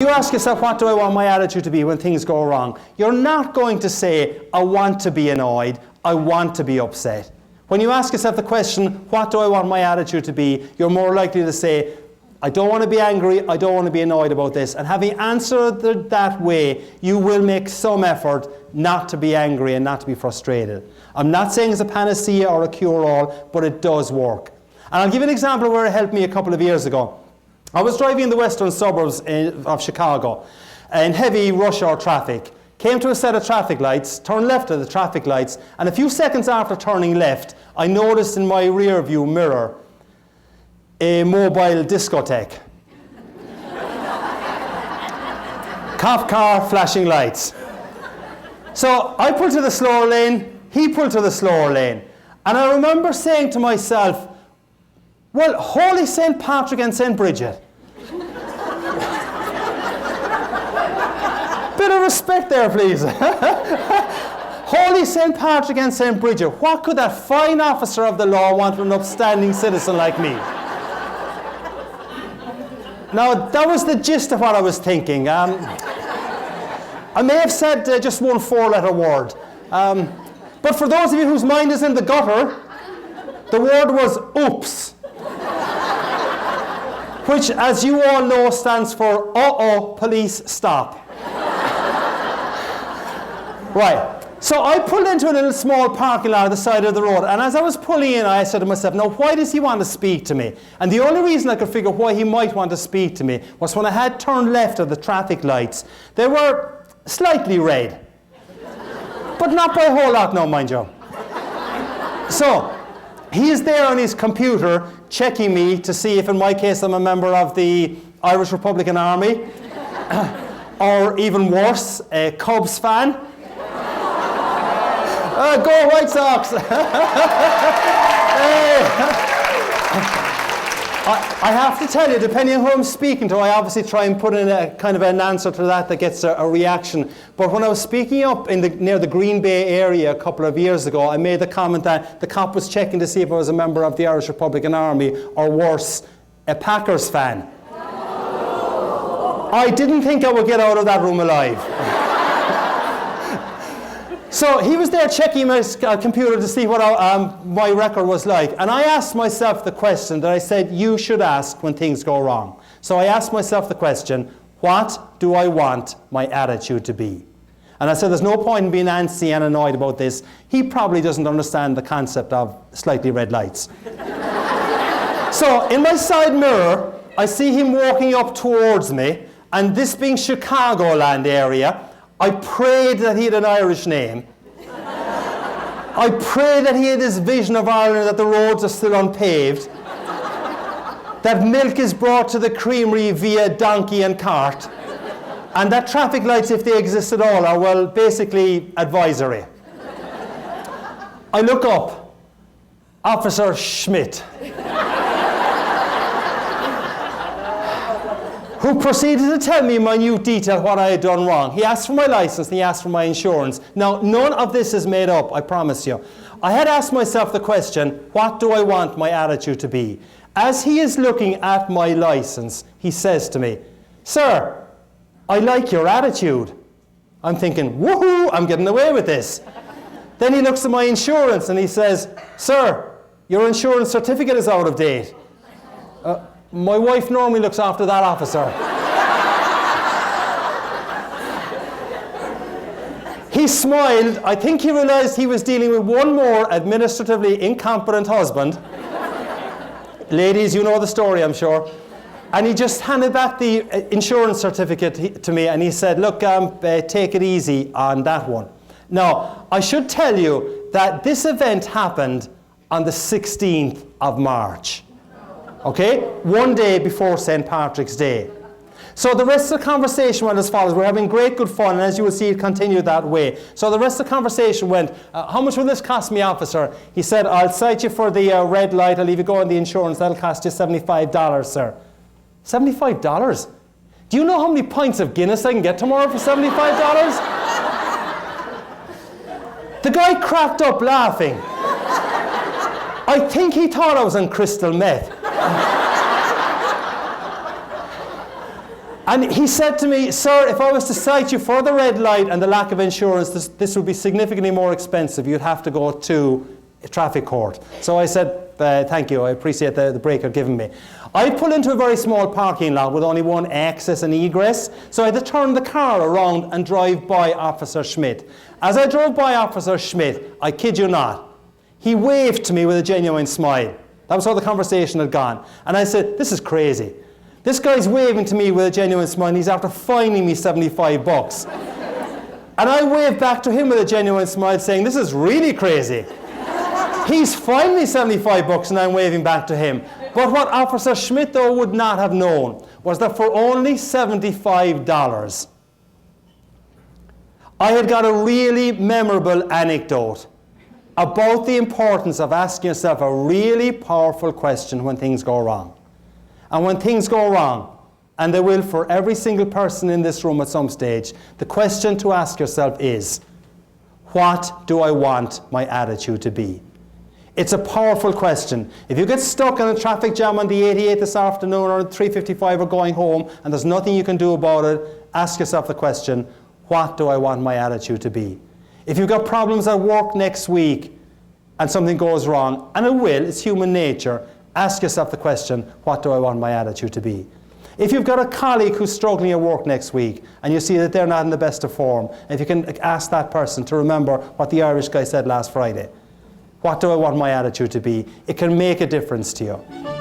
You ask yourself, what do I want my attitude to be when things go wrong? You're not going to say, I want to be annoyed, I want to be upset. When you ask yourself the question, what do I want my attitude to be? You're more likely to say, I don't want to be angry, I don't want to be annoyed about this. And having answered that way, you will make some effort not to be angry and not to be frustrated. I'm not saying it's a panacea or a cure-all, but it does work. And I'll give you an example where it helped me a couple of years ago. I was driving in the western suburbs of Chicago in heavy rush hour traffic. Came to a set of traffic lights, turned left at the traffic lights, and a few seconds after turning left, I noticed in my rear view mirror a mobile discotheque. Cop car, flashing lights. So I pulled to the slower lane, he pulled to the slower lane. And I remember saying to myself, well, Holy St. Patrick and St. Bridget. Bit of respect there, please. Holy St. Patrick and St. Bridget, what could that fine officer of the law want from an upstanding citizen like me? Now, that was the gist of what I was thinking. I may have said just one four-letter word. But for those of you whose mind is in the gutter, the word was oops. Which, as you all know, stands for uh-oh, police, stop. Right. So I pulled into a little small parking lot at the side of the road, and as I was pulling in, I said to myself, now why does he want to speak to me? And the only reason I could figure why he might want to speak to me was when I had turned left at the traffic lights. They were slightly red. But not by a whole lot now, mind you. So, he is there on his computer checking me to see if in my case I'm a member of the Irish Republican Army, or even worse, a Cubs fan. Go White Sox! I have to tell you, depending on who I'm speaking to, I obviously try and put in a kind of an answer to that gets a reaction. But when I was speaking up near the Green Bay area a couple of years ago, I made the comment that the cop was checking to see if I was a member of the Irish Republican Army, or worse, a Packers fan. I didn't think I would get out of that room alive. So he was there checking my computer to see what my record was like. And I asked myself the question that I said you should ask when things go wrong. So I asked myself the question, what do I want my attitude to be? And I said there's no point in being antsy and annoyed about this. He probably doesn't understand the concept of slightly red lights. So in my side mirror, I see him walking up towards me. And this being Chicagoland area, I prayed that he had an Irish name. I prayed that he had this vision of Ireland, that the roads are still unpaved, that milk is brought to the creamery via donkey and cart, and that traffic lights, if they exist at all, are, well, basically advisory. I look up. Officer Schmidt, who proceeded to tell me in minute detail what I had done wrong. He asked for my license and he asked for my insurance. Now, none of this is made up, I promise you. I had asked myself the question, what do I want my attitude to be? As he is looking at my license, he says to me, sir, I like your attitude. I'm thinking, woohoo, I'm getting away with this. Then he looks at my insurance and he says, sir, your insurance certificate is out of date. My wife normally looks after that, officer. He smiled. I think he realized he was dealing with one more administratively incompetent husband. Ladies, you know the story, I'm sure. And he just handed back the insurance certificate to me and he said, look, take it easy on that one. Now, I should tell you that this event happened on the 16th of March. Okay? One day before St. Patrick's Day. So the rest of the conversation went as follows. We're having great, good fun, and as you will see, it continued that way. So the rest of the conversation went, how much will this cost me, officer? He said, I'll cite you for the red light. I'll leave you go on the insurance. That'll cost you $75, sir. $75? Do you know how many pints of Guinness I can get tomorrow for $75? The guy cracked up laughing. I think he thought I was on crystal meth. And he said to me, sir, if I was to cite you for the red light and the lack of insurance, this would be significantly more expensive. You'd have to go to a traffic court. So I said, thank you, I appreciate the break you're giving me. I pulled into a very small parking lot with only one access and egress, so I had to turn the car around and drive by Officer Schmidt. As I drove by Officer Schmidt, I kid you not, he waved to me with a genuine smile. That was how the conversation had gone. And I said, this is crazy. This guy's waving to me with a genuine smile and he's after fining me $75. And I waved back to him with a genuine smile saying, this is really crazy. He's fined me $75 and I'm waving back to him. But what Officer Schmidt, though, would not have known was that for only $75, I had got a really memorable anecdote about the importance of asking yourself a really powerful question when things go wrong. And when things go wrong, and they will for every single person in this room at some stage, the question to ask yourself is, what do I want my attitude to be? It's a powerful question. If you get stuck in a traffic jam on the 88 this afternoon or 3:55 or going home and there's nothing you can do about it, ask yourself the question, what do I want my attitude to be? If you've got problems at work next week and something goes wrong, and it will, it's human nature, ask yourself the question, what do I want my attitude to be? If you've got a colleague who's struggling at work next week and you see that they're not in the best of form, if you can ask that person to remember what the Irish guy said last Friday, what do I want my attitude to be? It can make a difference to you.